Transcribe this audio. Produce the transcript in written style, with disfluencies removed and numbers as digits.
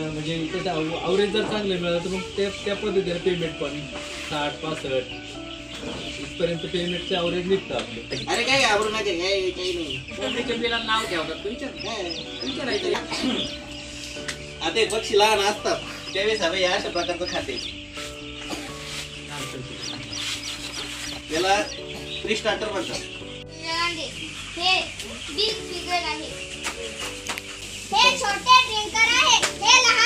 म्हणजे त्याचं अवरेज जर चांगलं मिळालं तर मग त्या पद्धतीने पेमेंट पण 60-65 इथपर्यंत पेमेंटचे अवरेज निघतं आपलं. अरे काय घाबरू नका, काही नाही. कोंबडीच्या बिलाला नाव ठेवतात, तू विचारायचं. आता हे पक्षी लहान असतात त्यावेळेस हवे अशा प्रकारचं खाते. याला फ्री स्टार्टर म्हणतात. हे बिग फिगर आहे, हे छोटे ड्रिंकर आहे, हे लहान